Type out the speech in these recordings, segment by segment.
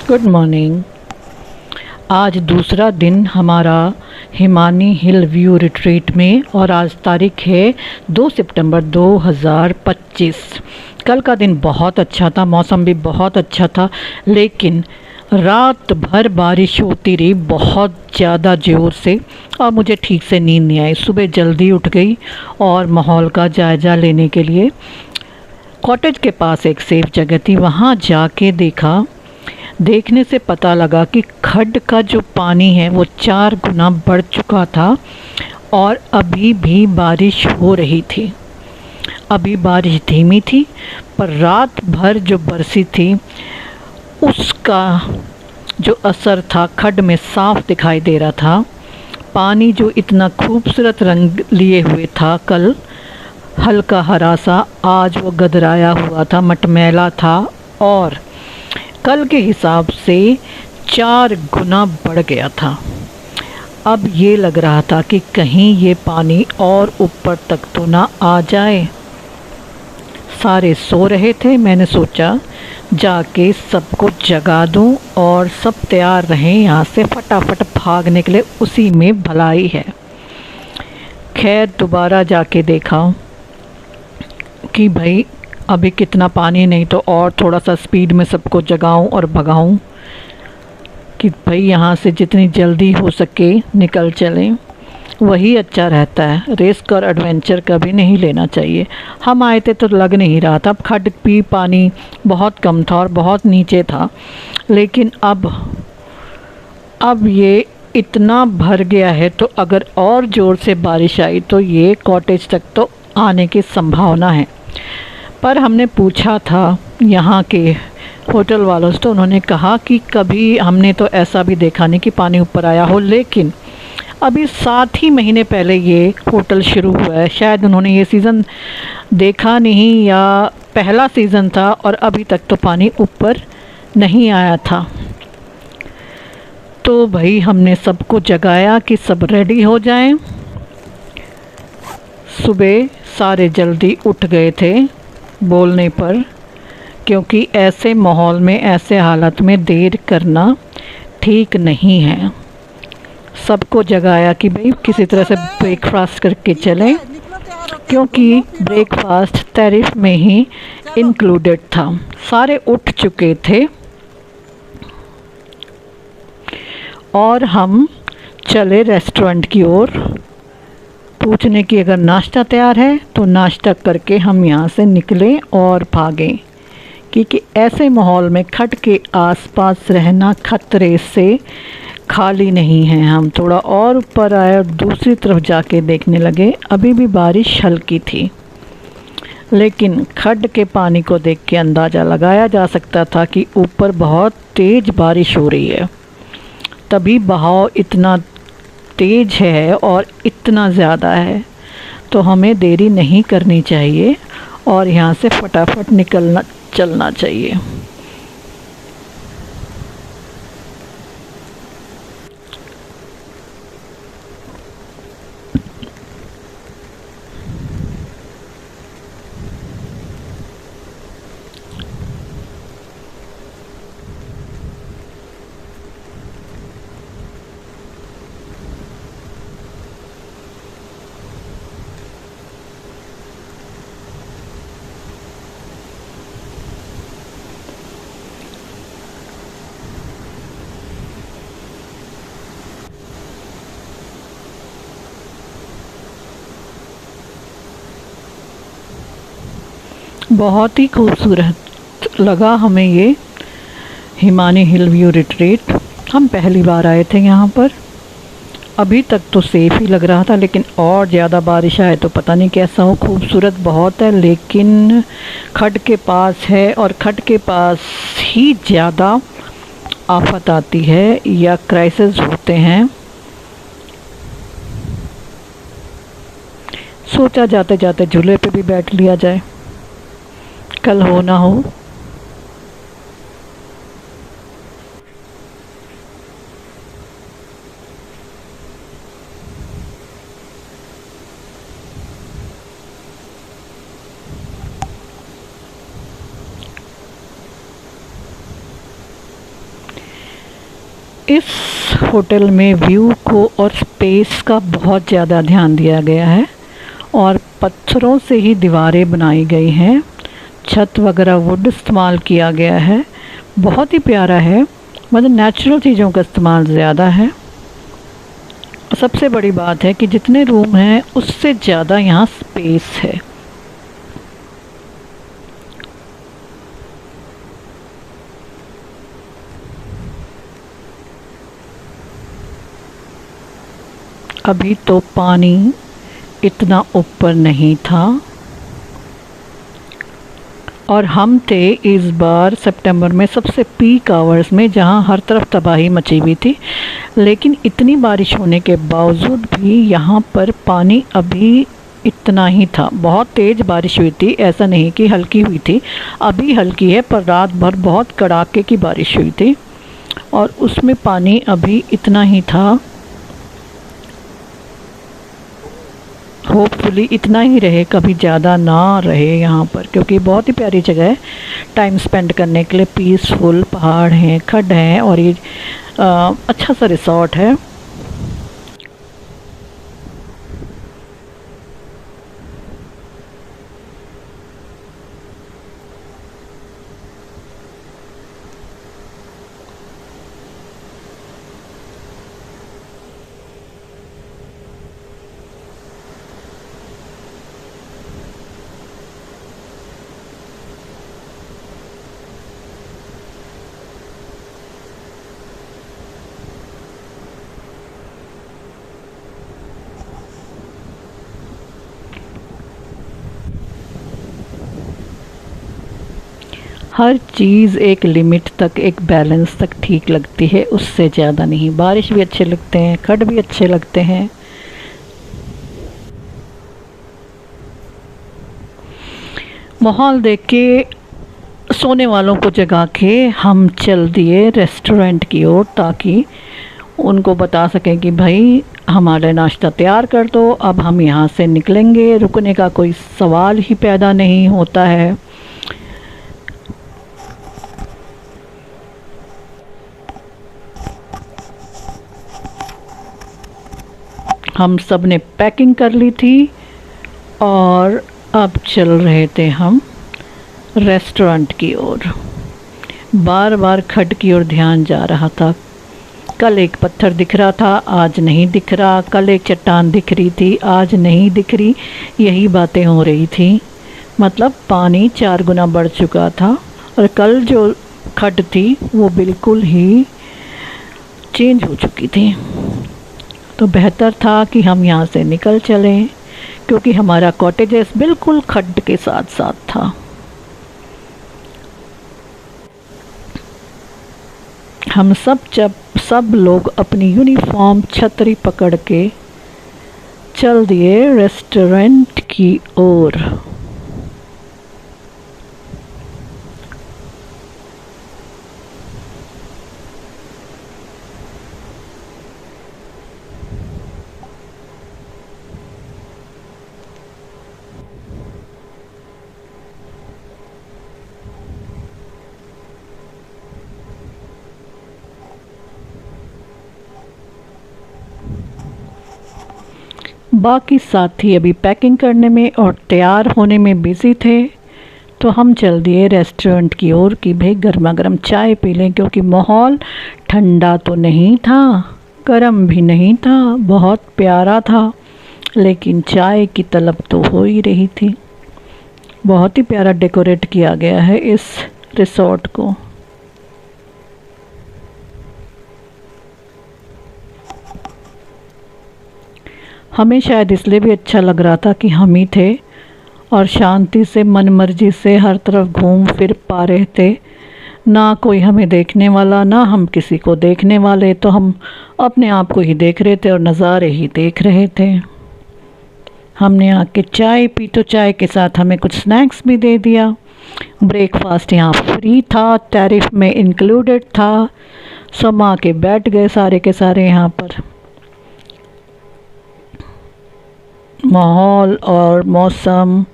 Good morning. आज दूसरा दिन हमारा हिमानी हिल व्यू रिट्रीट में और आज तारीख है 2 सितंबर 2025। कल का दिन बहुत अच्छा था, मौसम भी बहुत अच्छा था, लेकिन रात भर बारिश होती रही बहुत ज़्यादा ज़ोर से और मुझे ठीक से नींद नहीं आई। सुबह जल्दी उठ गई और माहौल का जायज़ा लेने के लिए कॉटेज के पास एक सेफ जगह थी, वहाँ जाके देखने से पता लगा कि खड्ड का जो पानी है वो 4 गुना बढ़ चुका था और अभी भी बारिश हो रही थी। अभी बारिश धीमी थी पर रात भर जो बरसी थी उसका जो असर था खड्ड में साफ दिखाई दे रहा था। पानी जो इतना खूबसूरत रंग लिए हुए था कल, हल्का हरा सा, आज वो गदराया हुआ था, मटमैला था और कल के हिसाब से 4 गुना बढ़ गया था। अब ये लग रहा था कि कहीं ये पानी और ऊपर तक तो ना आ जाए। सारे सो रहे थे, मैंने सोचा जाके सबको जगा दूं और सब तैयार रहें यहाँ से फटाफट भागने के लिए, उसी में भलाई है। खैर दोबारा जाके देखा कि भाई अभी कितना पानी, नहीं तो और थोड़ा सा स्पीड में सबको जगाऊं और भगाऊं कि भाई यहाँ से जितनी जल्दी हो सके निकल चलें। वही अच्छा रहता है, रिस्क और एडवेंचर कभी नहीं लेना चाहिए। हम आए थे तो लग नहीं रहा था, खड्ड भी पानी बहुत कम था और बहुत नीचे था, लेकिन अब ये इतना भर गया है तो अगर और ज़ोर से बारिश आई तो ये कॉटेज तक तो आने की संभावना है। पर हमने पूछा था यहाँ के होटल वालों से तो उन्होंने कहा कि कभी हमने तो ऐसा भी देखा नहीं कि पानी ऊपर आया हो, लेकिन अभी 7 ही महीने पहले ये होटल शुरू हुआ है। शायद उन्होंने ये सीज़न देखा नहीं या पहला सीज़न था और अभी तक तो पानी ऊपर नहीं आया था। तो भाई हमने सबको जगाया कि सब रेडी हो जाएं। सुबह सारे जल्दी उठ गए थे बोलने पर, क्योंकि ऐसे माहौल में, ऐसे हालत में देर करना ठीक नहीं है। सबको जगाया कि भाई किसी तरह से ब्रेकफास्ट करके चलें, क्योंकि ब्रेकफास्ट टैरिफ में ही इंक्लूडेड था। सारे उठ चुके थे और हम चले रेस्टोरेंट की ओर, पूछने की अगर नाश्ता तैयार है तो नाश्ता करके हम यहाँ से निकलें और भागें, क्योंकि ऐसे माहौल में खड्ड के आसपास रहना खतरे से खाली नहीं है। हम थोड़ा और ऊपर आए और दूसरी तरफ जाके देखने लगे। अभी भी बारिश हल्की थी, लेकिन खड्ड के पानी को देख के अंदाज़ा लगाया जा सकता था कि ऊपर बहुत तेज़ बारिश हो रही है। तभी बहाव इतना तेज है और इतना ज़्यादा है, तो हमें देरी नहीं करनी चाहिए और यहाँ से फटाफट चलना चाहिए। बहुत ही खूबसूरत लगा हमें ये हिमानी हिल व्यू रिट्रीट। हम पहली बार आए थे यहाँ पर। अभी तक तो सेफ ही लग रहा था, लेकिन और ज़्यादा बारिश आए तो पता नहीं कैसा हो। खूबसूरत बहुत है, लेकिन खड्ड के पास है और खड्ड के पास ही ज़्यादा आफत आती है या क्राइसिस होते हैं। सोचा जाते जाते झूले पे भी बैठ लिया जाए, कल हो ना हो। इस होटल में व्यू को और स्पेस का बहुत ज़्यादा ध्यान दिया गया है और पत्थरों से ही दीवारें बनाई गई हैं। छत वगैरह वुड इस्तेमाल किया गया है। बहुत ही प्यारा है, मतलब नेचुरल चीज़ों का इस्तेमाल ज़्यादा है। सबसे बड़ी बात है कि जितने रूम हैं उससे ज़्यादा यहाँ स्पेस है। अभी तो पानी इतना ऊपर नहीं था और हम थे इस बार सितंबर में सबसे पीक आवर्स में, जहां हर तरफ तबाही मची हुई थी। लेकिन इतनी बारिश होने के बावजूद भी यहाँ पर पानी अभी इतना ही था। बहुत तेज़ बारिश हुई थी, ऐसा नहीं कि हल्की हुई थी। अभी हल्की है, पर रात भर बहुत कड़ाके की बारिश हुई थी और उसमें पानी अभी इतना ही था। होपफुली इतना ही रहे, कभी ज़्यादा ना रहे यहाँ पर, क्योंकि बहुत ही प्यारी जगह है टाइम स्पेंड करने के लिए। पीसफुल पहाड़ हैं, खड्ड हैं और ये अच्छा सा रिसॉर्ट है। हर चीज़ एक लिमिट तक, एक बैलेंस तक ठीक लगती है, उससे ज़्यादा नहीं। बारिश भी अच्छे लगते हैं, खड्ड भी अच्छे लगते हैं। माहौल देख के सोने वालों को जगा के हम चल दिए रेस्टोरेंट की ओर, ताकि उनको बता सकें कि भाई हमारा नाश्ता तैयार कर दो, अब हम यहाँ से निकलेंगे। रुकने का कोई सवाल ही पैदा नहीं होता है। हम सब ने पैकिंग कर ली थी और अब चल रहे थे हम रेस्टोरेंट की ओर। बार बार खड्ड की ओर ध्यान जा रहा था। कल एक पत्थर दिख रहा था, आज नहीं दिख रहा। कल एक चट्टान दिख रही थी, आज नहीं दिख रही। यही बातें हो रही थी। मतलब पानी 4 गुना बढ़ चुका था और कल जो खड्ड थी वो बिल्कुल ही चेंज हो चुकी थी। तो बेहतर था कि हम यहाँ से निकल चलें, क्योंकि हमारा कॉटेजेस बिल्कुल खड्ड के साथ साथ था। हम सब लोग अपनी यूनिफॉर्म छतरी पकड़ के चल दिए रेस्टोरेंट की ओर। बाकी साथी अभी पैकिंग करने में और तैयार होने में बिज़ी थे, तो हम चल दिए रेस्टोरेंट की ओर कि भाई गर्मा गर्म चाय पी लें, क्योंकि माहौल ठंडा तो नहीं था, गर्म भी नहीं था, बहुत प्यारा था, लेकिन चाय की तलब तो हो ही रही थी। बहुत ही प्यारा डेकोरेट किया गया है इस रिसोर्ट को। हमें शायद इसलिए भी अच्छा लग रहा था कि हम ही थे और शांति से मन मर्जी से हर तरफ घूम फिर पा रहे थे। ना कोई हमें देखने वाला, ना हम किसी को देखने वाले। तो हम अपने आप को ही देख रहे थे और नज़ारे ही देख रहे थे। हमने आके चाय पी, तो चाय के साथ हमें कुछ स्नैक्स भी दे दिया। ब्रेकफास्ट यहाँ फ्री था, टैरिफ में इंक्लूडेड था। सब आके बैठ गए सारे के सारे यहाँ पर। माहौल और मौसम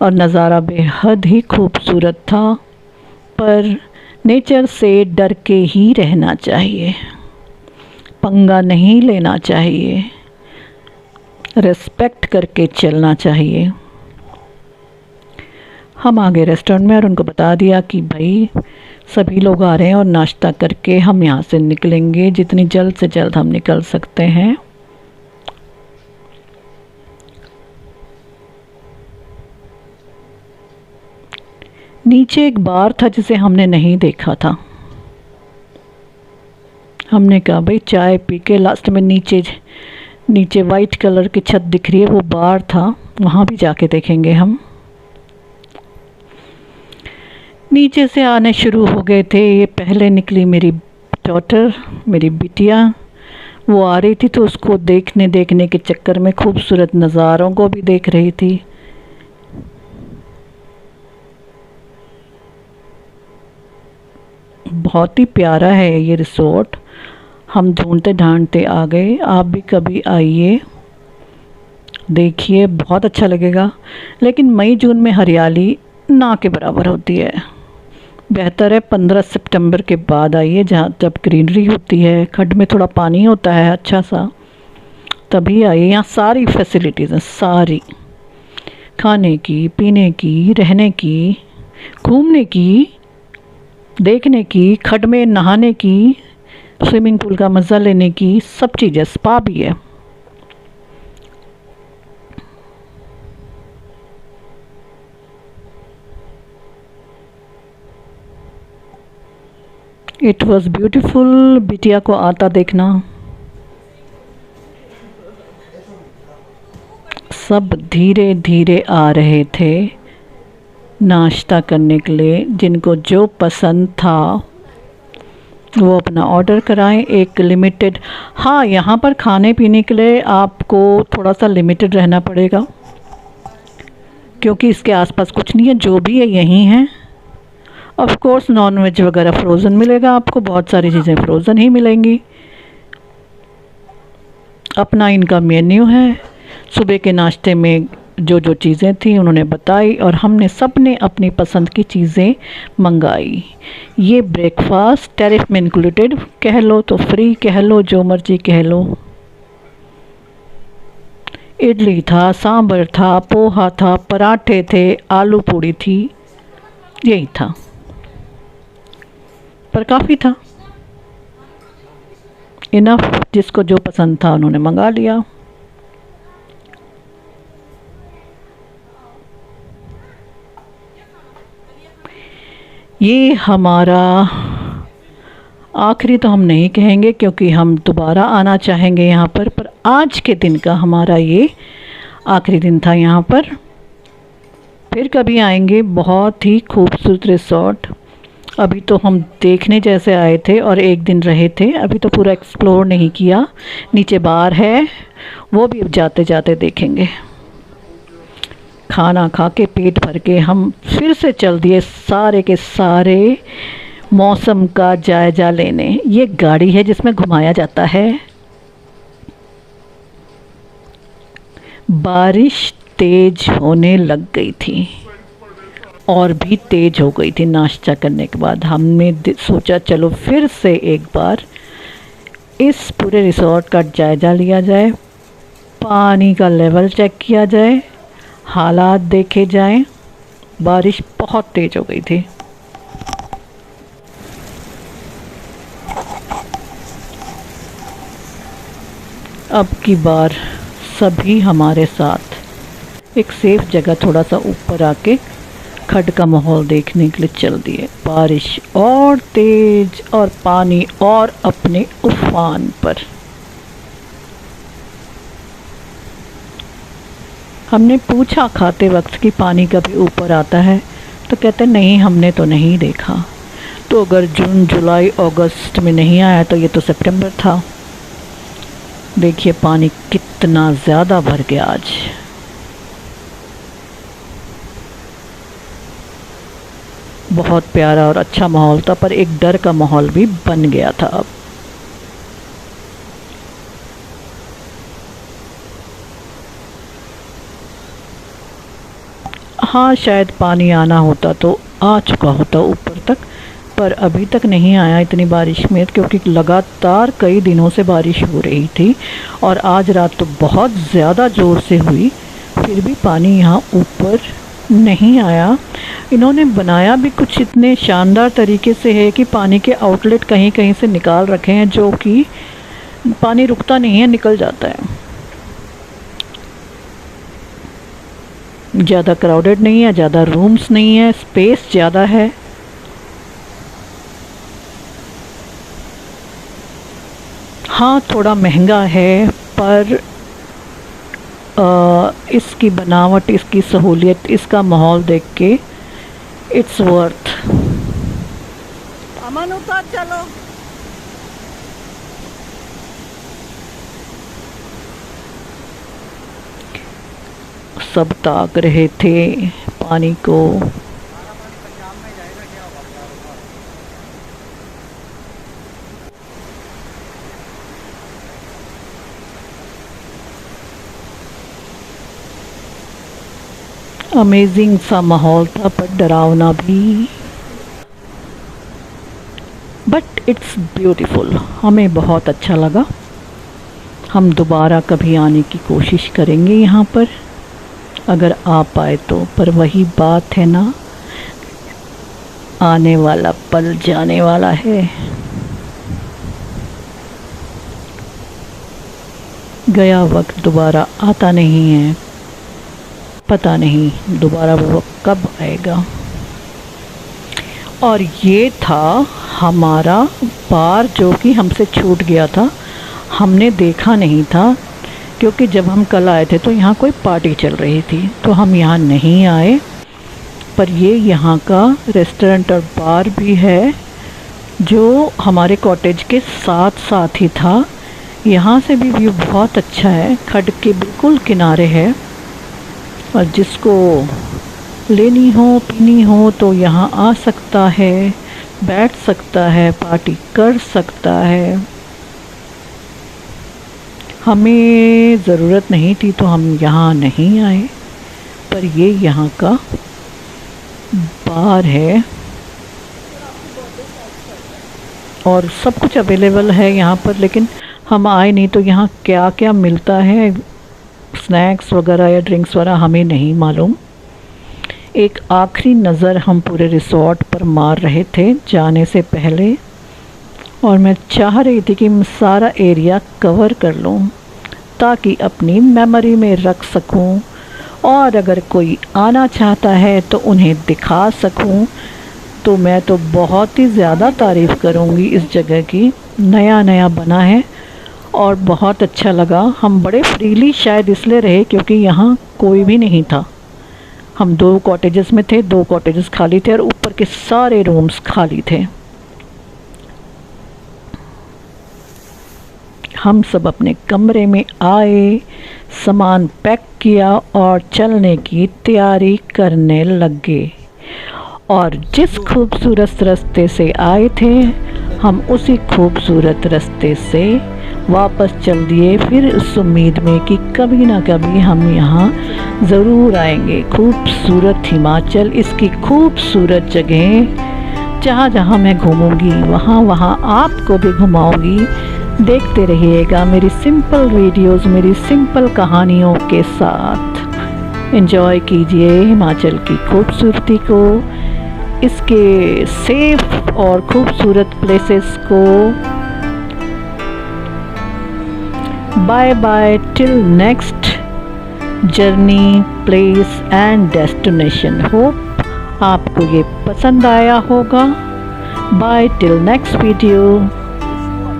और नज़ारा बेहद ही खूबसूरत था, पर नेचर से डर के ही रहना चाहिए। पंगा नहीं लेना चाहिए, रिस्पेक्ट करके चलना चाहिए। हम आ गए रेस्टोरेंट में और उनको बता दिया कि भाई सभी लोग आ रहे हैं और नाश्ता करके हम यहाँ से निकलेंगे, जितनी जल्द से जल्द हम निकल सकते हैं। नीचे एक बार था जिसे हमने नहीं देखा था। हमने कहा भाई चाय पी के लास्ट में नीचे वाइट कलर की छत दिख रही है, वो बार था, वहाँ भी जाके देखेंगे हम। नीचे से आने शुरू हो गए थे। ये पहले निकली मेरी डॉटर, मेरी बिटिया। वो आ रही थी तो उसको देखने के चक्कर में खूबसूरत नज़ारों को भी देख रही थी। बहुत ही प्यारा है ये रिसोर्ट, हम ढूंढते ढांढते आ गए। आप भी कभी आइए, देखिए, बहुत अच्छा लगेगा। लेकिन मई जून में हरियाली ना के बराबर होती है। बेहतर है 15 सितंबर के बाद आइए, जब ग्रीनरी होती है, खड्ड में थोड़ा पानी होता है अच्छा सा, तभी आइए। यहाँ सारी फैसिलिटीज़ हैं, सारी, खाने की, पीने की, रहने की, घूमने की, देखने की, खड्ड में नहाने की, स्विमिंग पूल का मज़ा लेने की, सब चीज़ें, स्पा भी है। It was beautiful. बिटिया को आता देखना। सब धीरे धीरे आ रहे थे नाश्ता करने के लिए। जिनको जो पसंद था वो अपना ऑर्डर कराएं। एक लिमिटेड, हाँ, यहाँ पर खाने पीने के लिए आपको थोड़ा सा लिमिटेड रहना पड़ेगा, क्योंकि इसके आसपास कुछ नहीं है, जो भी है यहीं है। ऑफ कोर्स नॉन वेज वगैरह फ्रोज़न मिलेगा आपको, बहुत सारी चीज़ें फ्रोज़न ही मिलेंगी। अपना इनका मेन्यू है। सुबह के नाश्ते में जो जो चीज़ें थी उन्होंने बताई और हमने सबने अपनी पसंद की चीज़ें मंगाई। ये ब्रेकफास्ट टैरिफ में इंक्लूडेड कह लो तो फ्री कह लो, जो मर्जी कह लो। इडली था, सांभर था, पोहा था, पराठे थे, आलू पूड़ी थी, यही था, पर काफ़ी था, इनफ। जिसको जो पसंद था उन्होंने मंगा लिया। ये हमारा आखिरी तो हम नहीं कहेंगे, क्योंकि हम दोबारा आना चाहेंगे यहाँ पर आज के दिन का हमारा ये आखिरी दिन था यहाँ पर। फिर कभी आएंगे। बहुत ही खूबसूरत रिसोर्ट। अभी तो हम देखने जैसे आए थे और एक दिन रहे थे, अभी तो पूरा एक्सप्लोर नहीं किया। नीचे बार है, वो भी अब जाते जाते देखेंगे। खाना खा के पेट भर के हम फिर से चल दिए सारे के सारे मौसम का जायजा लेने। ये गाड़ी है जिसमें घुमाया जाता है। बारिश तेज होने लग गई थी और भी तेज हो गई थी। नाश्ता करने के बाद हमने सोचा चलो फिर से एक बार इस पूरे रिसोर्ट का जायजा लिया जाए, पानी का लेवल चेक किया जाए, हालात देखे जाएं। बारिश बहुत तेज हो गई थी। अब की बार सभी हमारे साथ एक सेफ जगह थोड़ा सा ऊपर आके खड्ड का माहौल देखने के लिए चल दिए। बारिश और तेज और पानी और अपने उफान पर। हमने पूछा खाते वक्त कि पानी कभी ऊपर आता है, तो कहते नहीं, हमने तो नहीं देखा। तो अगर जून जुलाई अगस्त में नहीं आया तो ये तो सितंबर था। देखिए पानी कितना ज़्यादा भर गया आज। बहुत प्यारा और अच्छा माहौल था, पर एक डर का माहौल भी बन गया था अब। हाँ, शायद पानी आना होता तो आ चुका होता ऊपर तक, पर अभी तक नहीं आया इतनी बारिश में, क्योंकि लगातार कई दिनों से बारिश हो रही थी और आज रात तो बहुत ज़्यादा ज़ोर से हुई, फिर भी पानी यहाँ ऊपर नहीं आया। इन्होंने बनाया भी कुछ इतने शानदार तरीके से है कि पानी के आउटलेट कहीं कहीं से निकाल रखे हैं, जो कि पानी रुकता नहीं है, निकल जाता है। ज़्यादा क्राउडेड नहीं है, ज़्यादा रूम्स नहीं है, स्पेस ज़्यादा है। हाँ थोड़ा महंगा है, पर इसकी बनावट, इसकी सहूलियत, इसका माहौल देख के इट्स वर्थ। अमन उतर चलो। सब ताक रहे थे पानी को। अमेजिंग सा माहौल था, पर डरावना भी, बट इट्स ब्यूटीफुल। हमें बहुत अच्छा लगा। हम दोबारा कभी आने की कोशिश करेंगे यहाँ पर, अगर आ पाए तो। पर वही बात है ना, आने वाला पल जाने वाला है। गया वक्त दोबारा आता नहीं है, पता नहीं दोबारा वो वक्त कब आएगा। और ये था हमारा बार जो कि हमसे छूट गया था, हमने देखा नहीं था, क्योंकि जब हम कल आए थे तो यहाँ कोई पार्टी चल रही थी, तो हम यहाँ नहीं आए। पर ये यहाँ का रेस्टोरेंट और बार भी है, जो हमारे कॉटेज के साथ साथ ही था। यहाँ से भी व्यू बहुत अच्छा है, खड्ड के बिल्कुल किनारे है, और जिसको लेनी हो, पीनी हो तो यहाँ आ सकता है, बैठ सकता है, पार्टी कर सकता है। हमें ज़रूरत नहीं थी तो हम यहाँ नहीं आए, पर ये यहाँ का बार है और सब कुछ अवेलेबल है यहाँ पर। लेकिन हम आए नहीं, तो यहाँ क्या क्या मिलता है, स्नैक्स वगैरह या ड्रिंक्स वगैरह, हमें नहीं मालूम। एक आखिरी नज़र हम पूरे रिसोर्ट पर मार रहे थे जाने से पहले, और मैं चाह रही थी कि मैं सारा एरिया कवर कर लूं, ताकि अपनी मेमोरी में रख सकूं, और अगर कोई आना चाहता है तो उन्हें दिखा सकूं। तो मैं तो बहुत ही ज़्यादा तारीफ़ करूंगी इस जगह की। नया नया बना है और बहुत अच्छा लगा। हम बड़े फ्रीली शायद इसलिए रहे क्योंकि यहाँ कोई भी नहीं था। हम 2 कॉटेजेस में थे, 2 कॉटेजेस खाली थे और ऊपर के सारे रूम्स खाली थे। हम सब अपने कमरे में आए, सामान पैक किया और चलने की तैयारी करने लगे। और जिस खूबसूरत रास्ते से आए थे, हम उसी खूबसूरत रास्ते से वापस चल दिए, फिर उस उम्मीद में कि कभी ना कभी हम यहाँ ज़रूर आएंगे। खूबसूरत हिमाचल, इसकी खूबसूरत जगह, जहाँ जहाँ मैं घूमूंगी वहाँ वहाँ आपको भी घुमाऊंगी। देखते रहिएगा मेरी सिंपल वीडियोस, मेरी सिंपल कहानियों के साथ। एंजॉय कीजिए हिमाचल की खूबसूरती को, इसके सेफ और खूबसूरत प्लेसेस को। Bye bye till next journey, place and destination. Hope आपको ये पसंद आया होगा। Bye till next video.